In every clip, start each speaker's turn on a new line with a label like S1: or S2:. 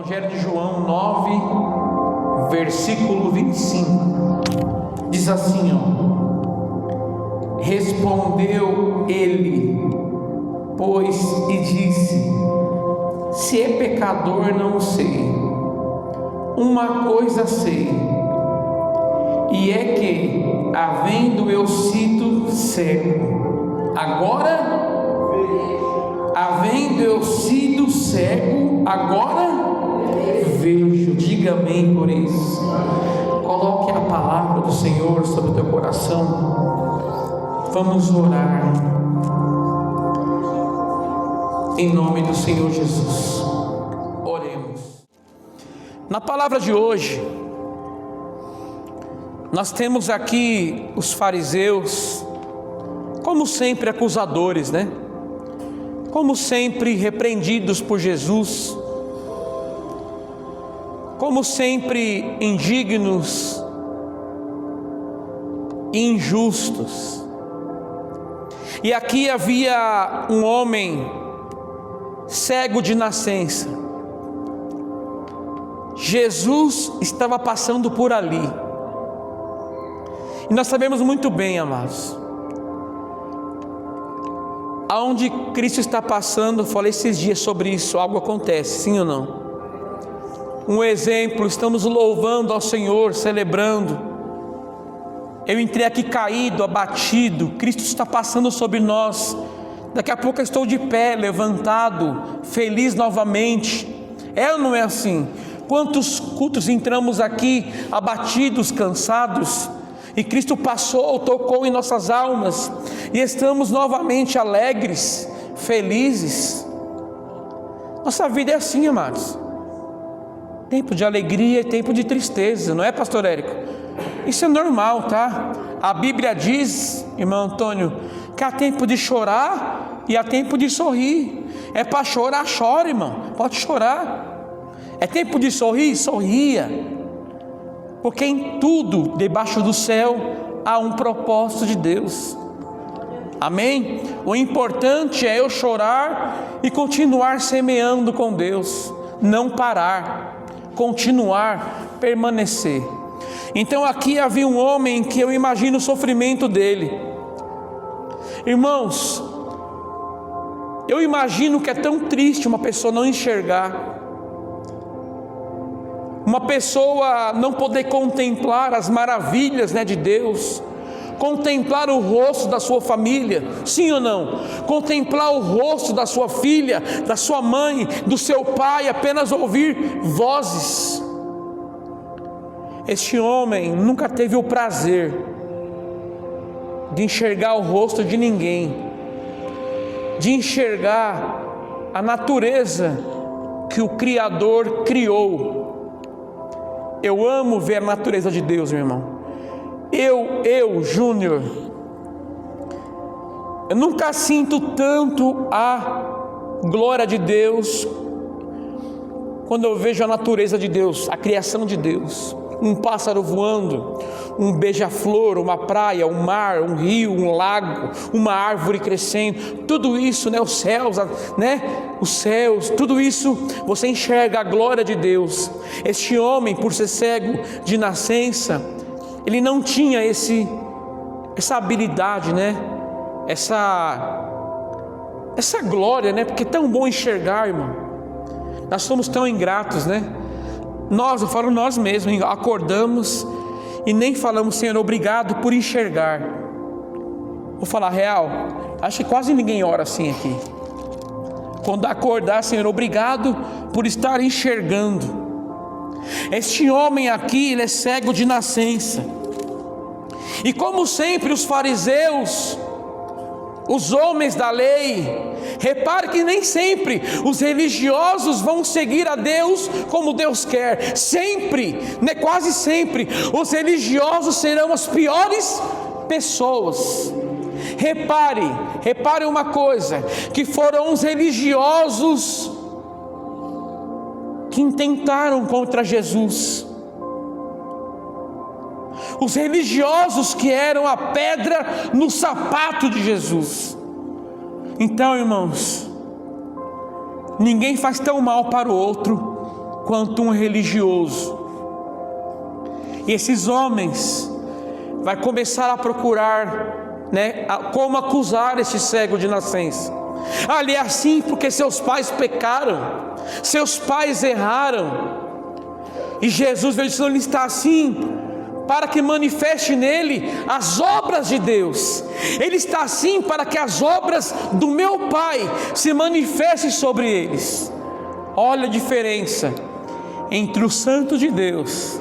S1: Evangelho de João 9, versículo 25, diz assim, respondeu ele, pois, e disse: se é pecador não sei, uma coisa sei, e é que, havendo eu sido cego, agora vejo. Diga amém por isso. Coloque a palavra do Senhor sobre o teu coração. Vamos orar em nome do Senhor Jesus. Oremos. Na palavra de hoje, nós temos aqui os fariseus, como sempre acusadores, né? Como sempre repreendidos por Jesus, como sempre indignos e injustos. E aqui havia um homem cego de nascença. Jesus estava passando por ali. E nós sabemos muito bem, amados, aonde Cristo está passando. Eu falei esses dias sobre isso. Algo acontece, sim ou não? Um exemplo, estamos louvando ao Senhor, celebrando. Eu entrei aqui caído, abatido. Cristo está passando sobre nós. Daqui a pouco eu estou de pé, levantado, feliz novamente. É ou não é assim? Quantos cultos entramos aqui abatidos, cansados, e Cristo passou, tocou em nossas almas, e estamos novamente alegres, felizes. Nossa vida é assim, amados. Tempo de alegria e tempo de tristeza, não é, pastor Érico? Isso é normal, tá? A Bíblia diz, irmão Antônio, que há tempo de chorar e há tempo de sorrir. É para chorar, chora, irmão, pode chorar. É tempo de sorrir, sorria. Porque em tudo debaixo do céu há um propósito de Deus. Amém? O importante é eu chorar e continuar semeando com Deus, não parar, continuar, permanecer. Então aqui havia um homem que eu imagino o sofrimento dele. Irmãos, eu imagino que é tão triste uma pessoa não enxergar, uma pessoa não poder contemplar as maravilhas, de Deus, contemplar o rosto da sua família, sim ou não? Contemplar o rosto da sua filha, da sua mãe, do seu pai, apenas ouvir vozes. Este homem nunca teve o prazer de enxergar o rosto de ninguém, de enxergar a natureza que o Criador criou. Eu amo ver a natureza de Deus, meu irmão. Júnior, eu nunca sinto tanto a glória de Deus quando eu vejo a natureza de Deus, a criação de Deus. Um pássaro voando, um beija-flor, uma praia, um mar, um rio, um lago, uma árvore crescendo, tudo isso, os céus, os céus, tudo isso, você enxerga a glória de Deus. Este homem, por ser cego de nascença, ele não tinha essa habilidade, essa glória, porque é tão bom enxergar, irmão. Nós somos tão ingratos, eu falo nós mesmos, acordamos e nem falamos: Senhor, obrigado por enxergar. Vou falar real, acho que quase ninguém ora assim aqui. Quando acordar, Senhor, obrigado por estar enxergando. Este homem aqui, ele é cego de nascença. E como sempre os fariseus, os homens da lei, repare que nem sempre os religiosos vão seguir a Deus como Deus quer. Sempre, quase sempre, os religiosos serão as piores pessoas. Repare uma coisa, que foram os religiosos que intentaram contra Jesus. Os religiosos que eram a pedra no sapato de Jesus. Então, irmãos, ninguém faz tão mal para o outro quanto um religioso. E esses homens vai começar a procurar, como acusar esse cego de nascença. Ele é assim porque seus pais pecaram, seus pais erraram. E Jesus veio dizendo: ele está assim para que manifeste nele as obras de Deus. Ele está assim para que as obras do meu Pai se manifestem sobre eles. Olha a diferença entre o santo de Deus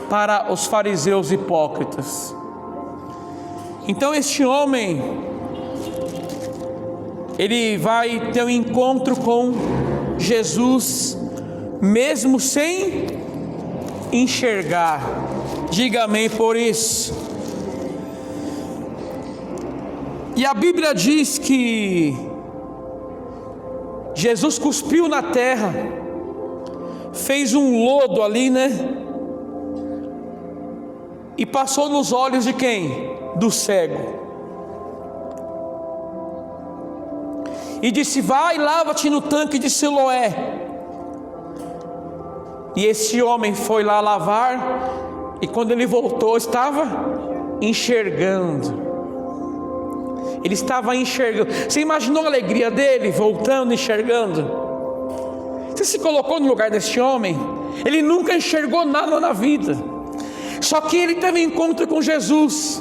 S1: para os fariseus hipócritas. Então este homem, ele vai ter um encontro com Jesus, mesmo sem enxergar. Diga amém por isso. E a Bíblia diz que Jesus cuspiu na terra, fez um lodo ali, e passou nos olhos de quem? Do cego. E disse: vai, lava-te no tanque de Siloé. E esse homem foi lá lavar, e quando ele voltou, estava enxergando. Ele estava enxergando. Você imaginou a alegria dele, voltando, enxergando? Você se colocou no lugar desse homem? Ele nunca enxergou nada na vida, só que ele teve um encontro com Jesus,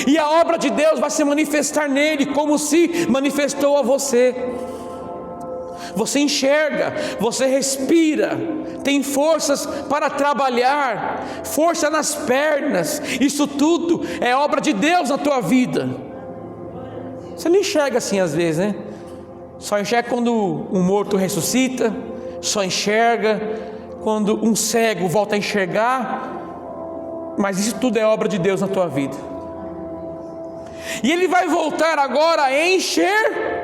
S1: e a obra de Deus vai se manifestar nele, como se manifestou a você. Você enxerga, você respira, tem forças para trabalhar, força nas pernas. Isso tudo é obra de Deus na tua vida. Você não enxerga assim às vezes, Só enxerga quando um morto ressuscita, só enxerga quando um cego volta a enxergar. Mas isso tudo é obra de Deus na tua vida. E ele vai voltar agora enxergando.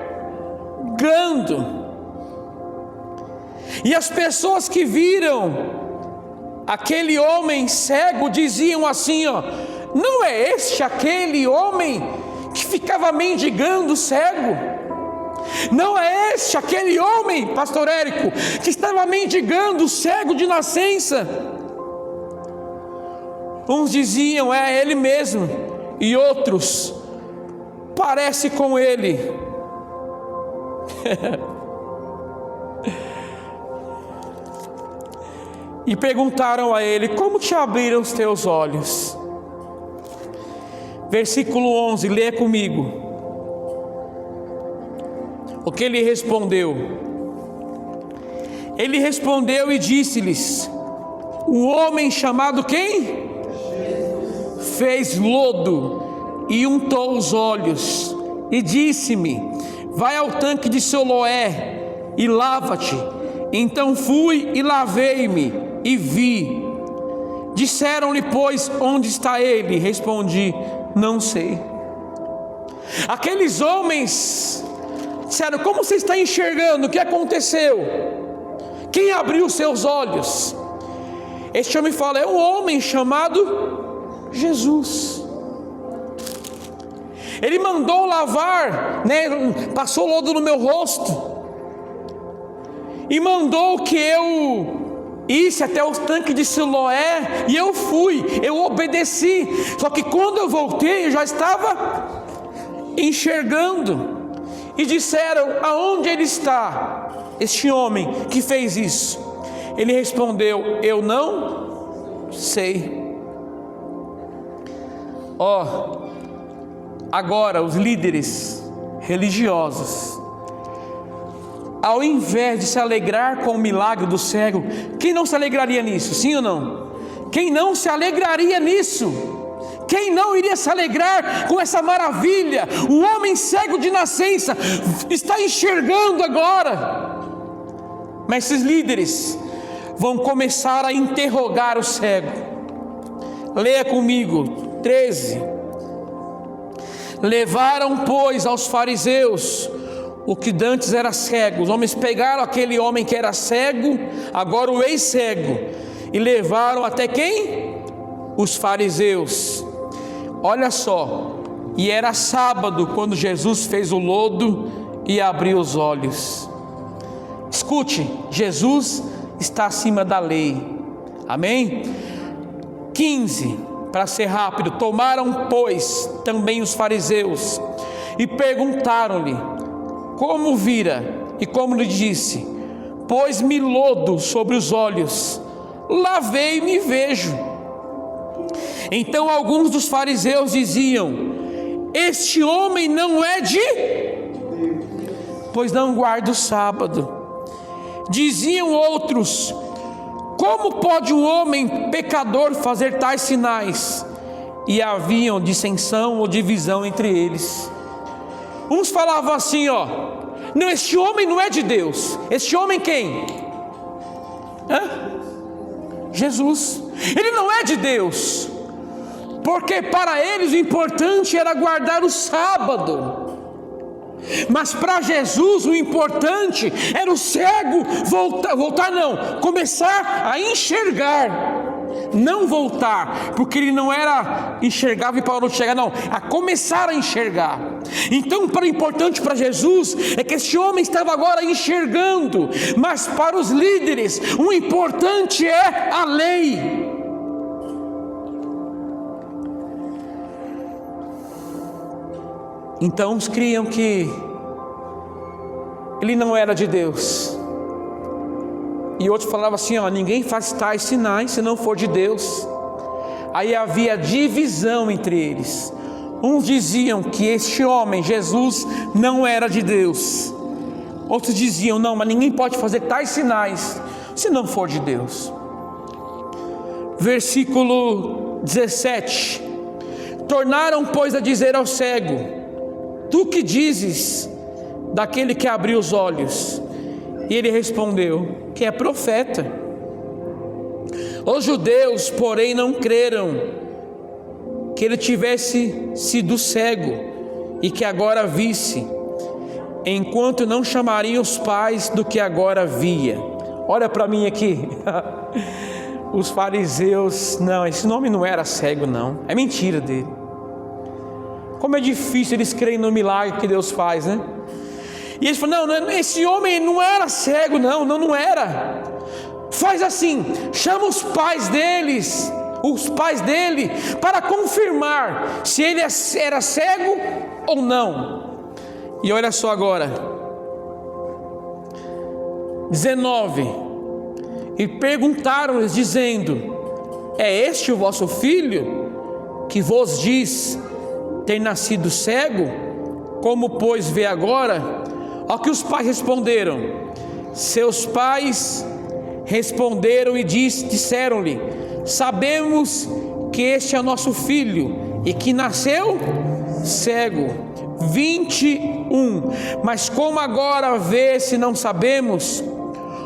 S1: E as pessoas que viram aquele homem cego diziam assim: não é este aquele homem que ficava mendigando cego? Não é este aquele homem, pastor Érico, que estava mendigando cego de nascença? Uns diziam: é ele mesmo. E outros: parece com ele. E perguntaram a ele: como te abriram os teus olhos? Versículo 11, lê comigo. O que ele respondeu? Ele respondeu e disse-lhes: o homem chamado quem? Fez lodo e untou os olhos e disse-me: vai ao tanque de Siloé e lava-te. Então fui e lavei-me e vi. Disseram-lhe, pois, onde está ele? Respondi: não sei. Aqueles homens disseram: como você está enxergando? O que aconteceu? Quem abriu os seus olhos? Este homem fala: é um homem chamado Jesus. Ele mandou lavar, passou lodo no meu rosto, e mandou que eu isse até o tanque de Siloé, e eu fui, eu obedeci. Só que quando eu voltei, eu já estava enxergando. E disseram: aonde ele está, este homem que fez isso? Ele respondeu: eu não sei. Agora os líderes religiosos, ao invés de se alegrar com o milagre do cego, quem não se alegraria nisso? Sim ou não? Quem não se alegraria nisso? Quem não iria se alegrar com essa maravilha? O homem cego de nascença está enxergando agora. Mas esses líderes vão começar a interrogar o cego. Leia comigo, 13. Levaram, pois, aos fariseus o que dantes era cego. Os homens pegaram aquele homem que era cego, agora o ex-cego, e levaram até quem? Os fariseus. Olha só, e era sábado quando Jesus fez o lodo e abriu os olhos. Escute, Jesus está acima da lei. Amém? 15, para ser rápido. Tomaram, pois, também os fariseus e perguntaram-lhe como vira, e como lhe disse: pôs-me lodo sobre os olhos, lavei-me e vejo. Então alguns dos fariseus diziam: este homem não é de, pois não guarda o sábado. Diziam outros: como pode um homem pecador fazer tais sinais? E haviam dissensão ou divisão entre eles. Uns falavam assim, não, este homem não é de Deus. Este homem quem? Jesus. Ele não é de Deus, porque para eles o importante era guardar o sábado. Mas para Jesus o importante era o cego começar a enxergar. Não voltar, porque ele não era enxergava e parou de enxergar, não, a começar a enxergar. Então, o importante para Jesus é que este homem estava agora enxergando, mas para os líderes o importante é a lei. Então uns criam que ele não era de Deus, e outros falavam assim, ninguém faz tais sinais se não for de Deus. Aí havia divisão entre eles. Uns diziam que este homem, Jesus, não era de Deus. Outros diziam, não, mas ninguém pode fazer tais sinais se não for de Deus. Versículo 17. Tornaram, pois, a dizer ao cego: tu que dizes daquele que abriu os olhos? E ele respondeu que é profeta. Os judeus, porém, não creram que ele tivesse sido cego e que agora visse, enquanto não chamariam os pais do que agora via. Olha para mim aqui. Os fariseus, não, esse nome não era cego, não, é mentira dele. Como é difícil eles crerem no milagre que Deus faz, né? E eles falam, não, esse homem não era cego, não era. Faz assim, chama os pais dele, para confirmar se ele era cego ou não. E olha só agora, 19. E perguntaram-lhes dizendo: é este o vosso filho, que vos diz ter nascido cego? Como pois vê agora? Ao que os pais responderam. Seus pais responderam e disseram-lhe: sabemos que este é o nosso filho e que nasceu cego. 21. Mas como agora vê se não sabemos?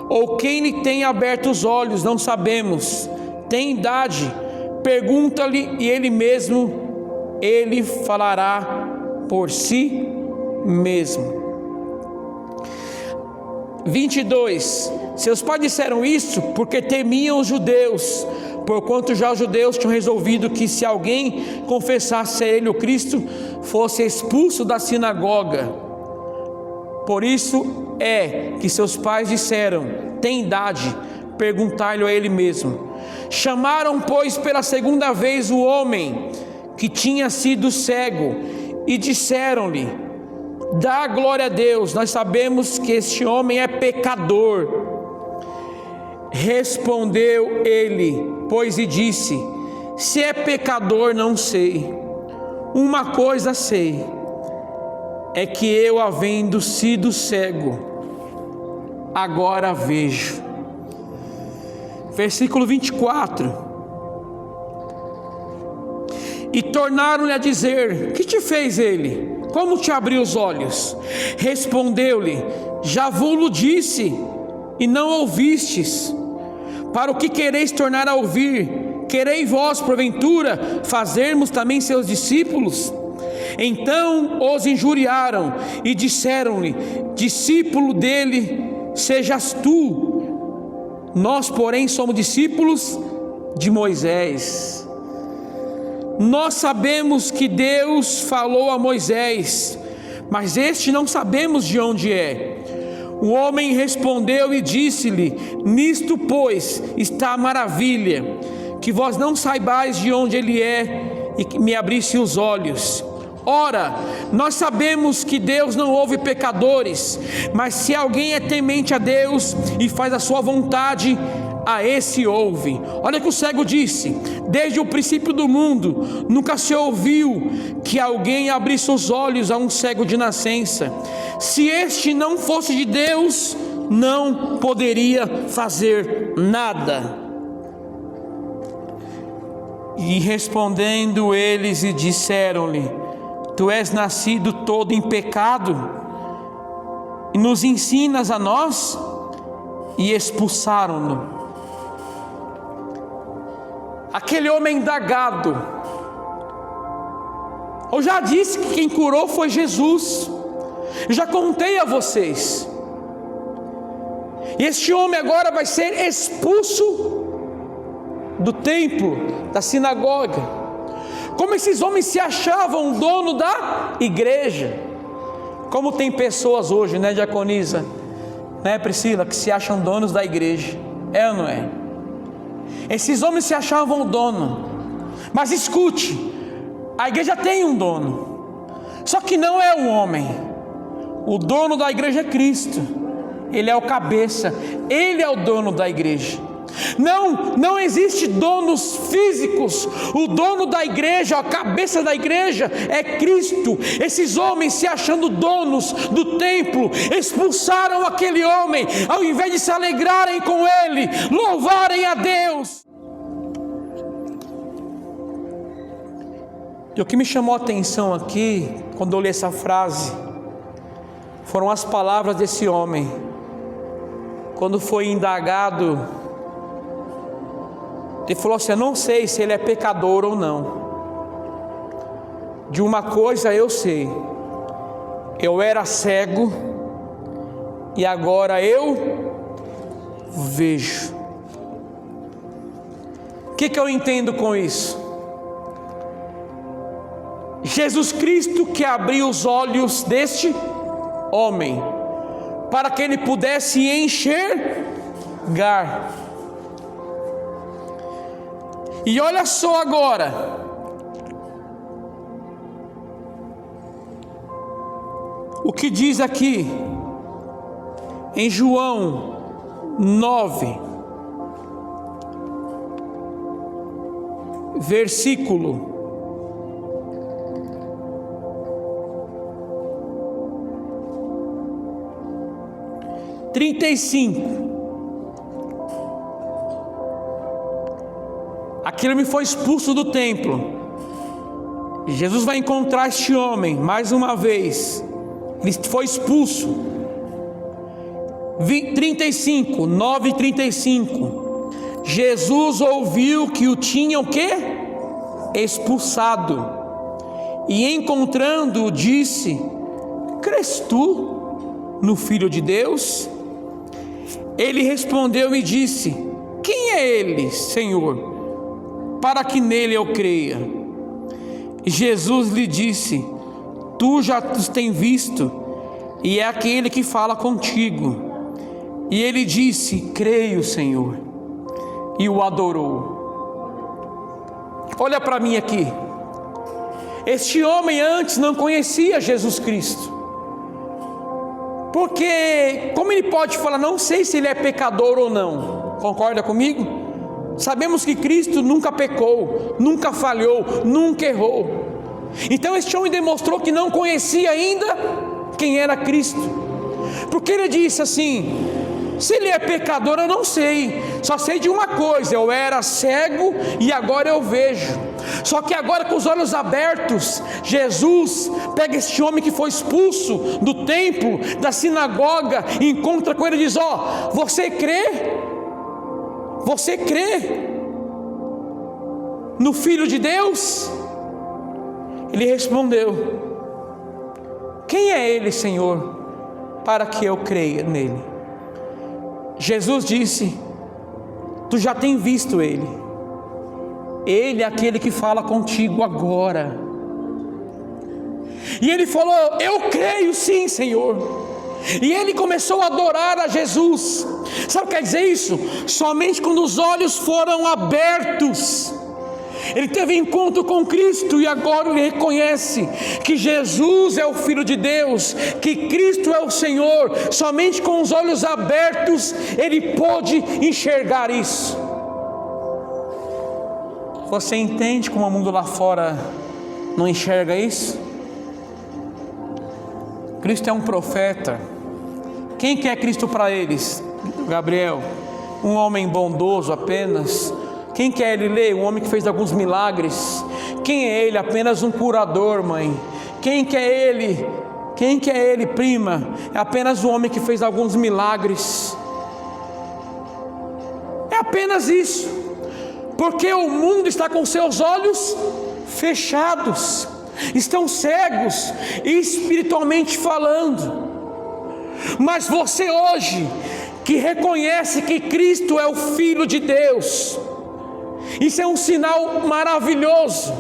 S1: Ou quem lhe tem aberto os olhos? Não sabemos. Tem idade? Pergunta-lhe e ele falará por si mesmo. 22. Seus pais disseram isso porque temiam os judeus, porquanto já os judeus tinham resolvido que se alguém confessasse a ele o Cristo, fosse expulso da sinagoga. Por isso é que seus pais disseram: tem idade? Perguntai-lhe a ele mesmo. Chamaram, pois, pela segunda vez o homem que tinha sido cego e disseram-lhe: dá glória a Deus, nós sabemos que este homem é pecador. Respondeu ele, pois, e disse: se é pecador, não sei. Uma coisa sei, é que eu, havendo sido cego, agora vejo. Versículo 24. E tornaram-lhe a dizer: que te fez ele? Como te abriu os olhos? Respondeu-lhe: já vos-lo disse, e não ouvistes. Para o que quereis tornar a ouvir? Quereis vós, porventura, fazermos também seus discípulos? Então os injuriaram e disseram-lhe: discípulo dele sejas tu, nós, porém, somos discípulos de Moisés. Nós sabemos que Deus falou a Moisés, mas este não sabemos de onde é. O homem respondeu e disse-lhe: nisto, pois, está a maravilha, que vós não saibais de onde ele é, e que me abrisse os olhos. Ora, nós sabemos que Deus não ouve pecadores, mas se alguém é temente a Deus e faz a sua vontade, a esse ouve. Olha o que o cego disse: desde o princípio do mundo nunca se ouviu que alguém abrisse os olhos a um cego de nascença. Se este não fosse de Deus, não poderia fazer nada. E respondendo eles e disseram-lhe: tu és nascido todo em pecado e nos ensinas a nós? E expulsaram-no. Aquele homem indagado: eu já disse que quem curou foi Jesus, eu já contei a vocês. E este homem agora vai ser expulso do templo, da sinagoga. Como esses homens se achavam dono da igreja. Como tem pessoas hoje, né, diaconisa, né, Priscila, que se acham donos da igreja. É ou não é? Esses homens se achavam dono. Mas escute, a igreja tem um dono, só que não é o homem. O dono da igreja é Cristo. Ele é o cabeça, Ele é o dono da igreja. Não existe donos físicos. O dono da igreja, a cabeça da igreja é Cristo. Esses homens, se achando donos do templo, expulsaram aquele homem, ao invés de se alegrarem com ele, louvarem a Deus. E o que me chamou a atenção aqui, quando eu li essa frase, foram as palavras desse homem, quando foi indagado. Ele falou assim: eu não sei se ele é pecador ou não. De uma coisa eu sei: eu era cego e agora eu vejo. O que eu entendo com isso? Jesus Cristo que abriu os olhos deste homem, para que ele pudesse enxergar. E olha só agora, o que diz aqui em João 9, versículo 35. Aquele homem foi expulso do templo. Jesus vai encontrar este homem mais uma vez. Ele foi expulso. 35, 9:35. Jesus ouviu que o tinham o quê? Expulsado. E encontrando-o disse: crês tu no Filho de Deus? Ele respondeu e disse: quem é ele, Senhor, para que nele eu creia? E Jesus lhe disse: tu já os tens visto, e é aquele que fala contigo. E ele disse: creio, Senhor, e o adorou. Olha para mim aqui. Este homem antes não conhecia Jesus Cristo, porque como ele pode falar, não sei se ele é pecador ou não? Concorda comigo? Sabemos que Cristo nunca pecou, nunca falhou, nunca errou. Então este homem demonstrou que não conhecia ainda quem era Cristo, porque ele disse assim: se ele é pecador eu não sei, só sei de uma coisa: eu era cego e agora eu vejo. Só que agora, com os olhos abertos, Jesus pega este homem que foi expulso do templo, da sinagoga, e encontra com ele e diz: ó, você crê? Você crê no Filho de Deus? Ele respondeu: quem é ele, Senhor, para que eu creia nele? Jesus disse: tu já tens visto ele. Ele é aquele que fala contigo agora. E ele falou: eu creio sim, Senhor. E ele começou a adorar a Jesus. Sabe o que quer dizer isso? Somente quando os olhos foram abertos, ele teve encontro com Cristo, e agora ele reconhece que Jesus é o Filho de Deus, que Cristo é o Senhor. Somente com os olhos abertos ele pôde enxergar isso. Você entende como o mundo lá fora não enxerga isso? Cristo é um profeta. Quem que é Cristo para eles? Gabriel, um homem bondoso apenas. Quem que é ele, ler? Um homem que fez alguns milagres. Quem é ele? Apenas um curador, mãe. Quem que é ele? Quem que é ele, prima? É apenas um homem que fez alguns milagres. É apenas isso. Porque o mundo está com seus olhos fechados, estão cegos, espiritualmente falando. Mas você hoje, que reconhece que Cristo é o Filho de Deus, isso é um sinal maravilhoso.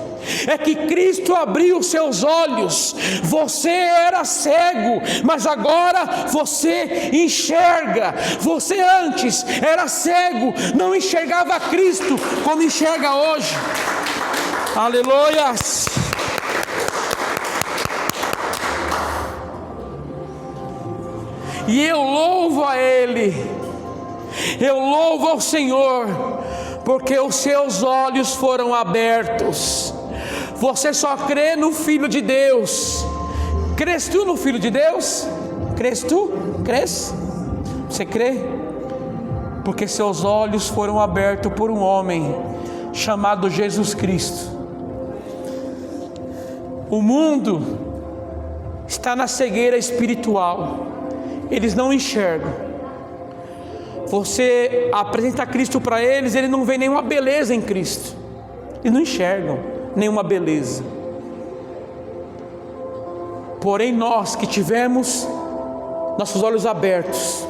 S1: É que Cristo abriu seus olhos. Você era cego, mas agora você enxerga. Você antes era cego, não enxergava Cristo como enxerga hoje. Aleluias. E eu louvo a Ele, eu louvo ao Senhor, porque os seus olhos foram abertos. Você só crê no Filho de Deus. Crês tu no Filho de Deus? Crês tu? Crês? Você crê? Porque seus olhos foram abertos por um homem chamado Jesus Cristo. O mundo está na cegueira espiritual. Eles não enxergam. Você apresenta Cristo para eles, eles não veem nenhuma beleza em Cristo. Eles não enxergam nenhuma beleza. Porém nós que tivemos nossos olhos abertos,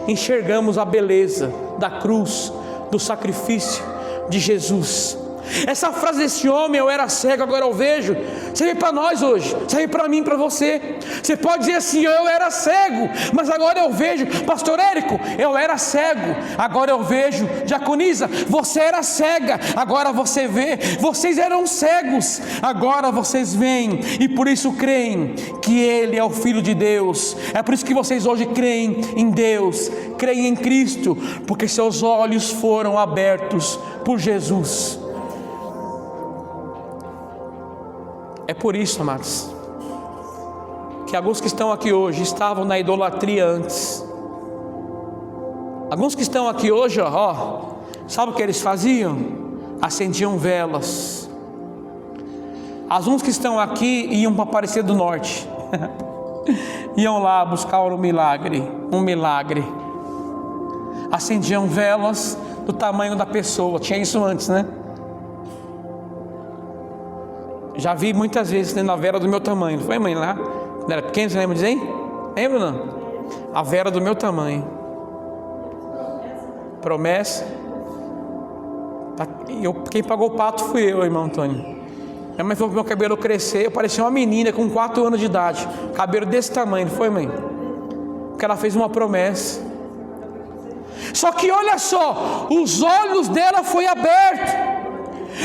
S1: enxergamos a beleza da cruz, do sacrifício de Jesus. Essa frase desse homem, eu era cego, agora eu vejo, serve para nós hoje, serve para mim, para você. Você pode dizer assim: eu era cego, mas agora eu vejo. Pastor Érico, eu era cego, agora eu vejo. Diaconisa, você era cega, agora você vê. Vocês eram cegos, agora vocês veem, e por isso creem que Ele é o Filho de Deus. É por isso que vocês hoje creem em Deus, creem em Cristo, porque seus olhos foram abertos por Jesus. É por isso, amados, que alguns que estão aqui hoje estavam na idolatria antes. Alguns que estão aqui hoje, sabe o que eles faziam? Acendiam velas. Alguns que estão aqui iam para Aparecida do Norte. Iam lá buscar um milagre. Acendiam velas do tamanho da pessoa. Tinha isso antes, né? Já vi muitas vezes tendo a vela do meu tamanho. Não foi, mãe, lá? Quando era pequeno, você lembra disso aí? Lembra ou não? A vela do meu tamanho. Promessa. Quem pagou o pato fui eu, irmão Antônio. Minha mãe falou que meu cabelo crescer, eu parecia uma menina com 4 anos de idade. Cabelo desse tamanho, não foi, mãe? Porque ela fez uma promessa. Só que olha só, os olhos dela foi abertos.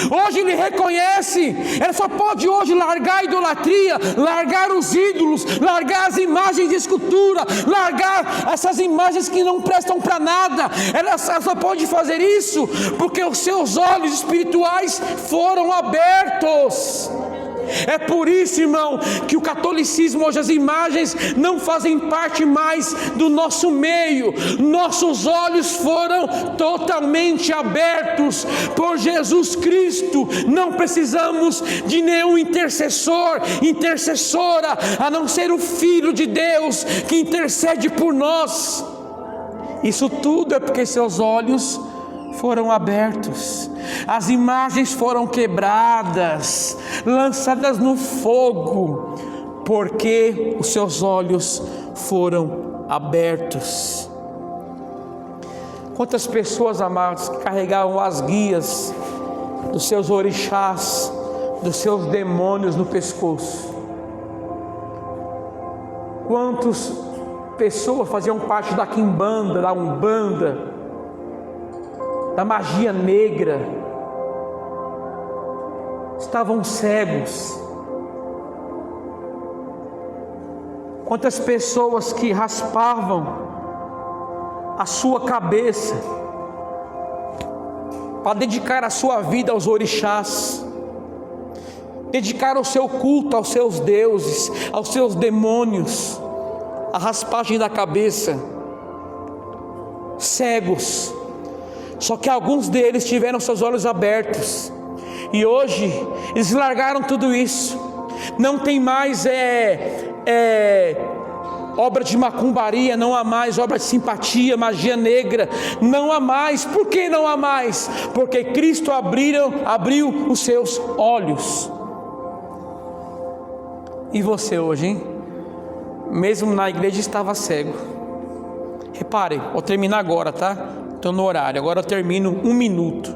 S1: Hoje ele reconhece, ela só pode hoje largar a idolatria, largar os ídolos, largar as imagens de escultura, largar essas imagens que não prestam para nada. Ela só pode fazer isso porque os seus olhos espirituais foram abertos. É por isso, irmão, que o catolicismo hoje, as imagens não fazem parte mais do nosso meio. Nossos olhos foram totalmente abertos por Jesus Cristo. Não precisamos de nenhum intercessora, a não ser o Filho de Deus que intercede por nós. Isso tudo é porque seus olhos foram abertos, as imagens foram quebradas, lançadas no fogo, porque os seus olhos foram abertos. Quantas pessoas, amados, que carregavam as guias dos seus orixás, dos seus demônios no pescoço? Quantas pessoas faziam parte da quimbanda, da umbanda, da magia negra, estavam cegos. Quantas pessoas que raspavam a sua cabeça para dedicar a sua vida aos orixás, dedicar o seu culto aos seus deuses, aos seus demônios, a raspagem da cabeça, cegos. Só que alguns deles tiveram seus olhos abertos, e hoje eles largaram tudo isso. Não tem mais obra de macumbaria, não há mais obra de simpatia, magia negra, não há mais. Por que não há mais? Porque Cristo abriu os seus olhos. E você hoje, hein? Mesmo na igreja estava cego. Repare, vou terminar agora, tá? Estou no horário, agora eu termino 1 minuto.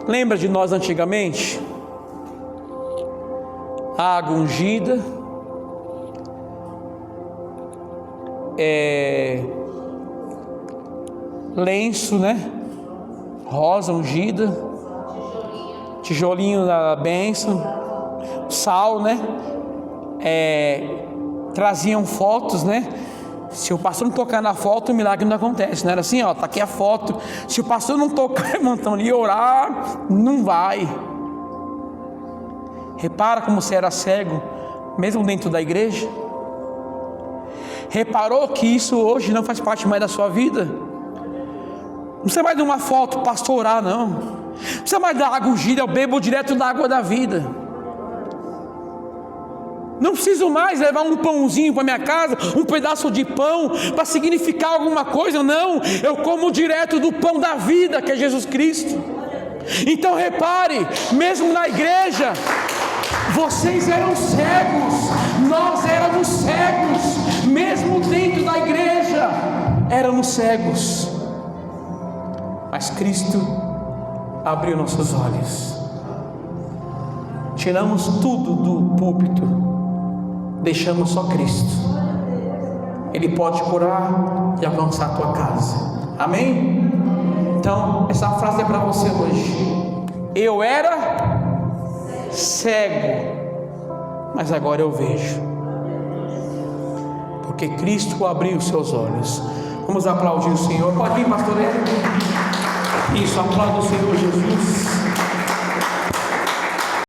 S1: Lembra de nós antigamente? Água ungida, lenço, né? Rosa ungida, tijolinho da bênção, sal, né? Traziam fotos, né? Se o pastor não tocar na foto, o milagre não acontece. Não era assim, ó, tá aqui a foto. Se o pastor não tocar, irmão, e orar, não vai. Repara como você era cego, mesmo dentro da igreja. Reparou que isso hoje não faz parte mais da sua vida? Não precisa mais de uma foto para pastor orar, não. Não precisa mais da água ungida, eu bebo direto da água da vida. Não preciso mais levar um pãozinho para minha casa, um pedaço de pão para significar alguma coisa. Não, eu como direto do pão da vida, que é Jesus Cristo. Então repare, mesmo na igreja, vocês eram cegos, nós éramos cegos, mesmo dentro da igreja, éramos cegos. Mas Cristo abriu nossos olhos. Tiramos tudo do púlpito, deixamos só Cristo. Ele pode curar e alcançar a tua casa. Amém? Então, essa frase é para você hoje. Eu era cego, mas agora eu vejo, porque Cristo abriu os seus olhos. Vamos aplaudir o Senhor. Pode vir, pastor. Isso, aplauda o Senhor Jesus.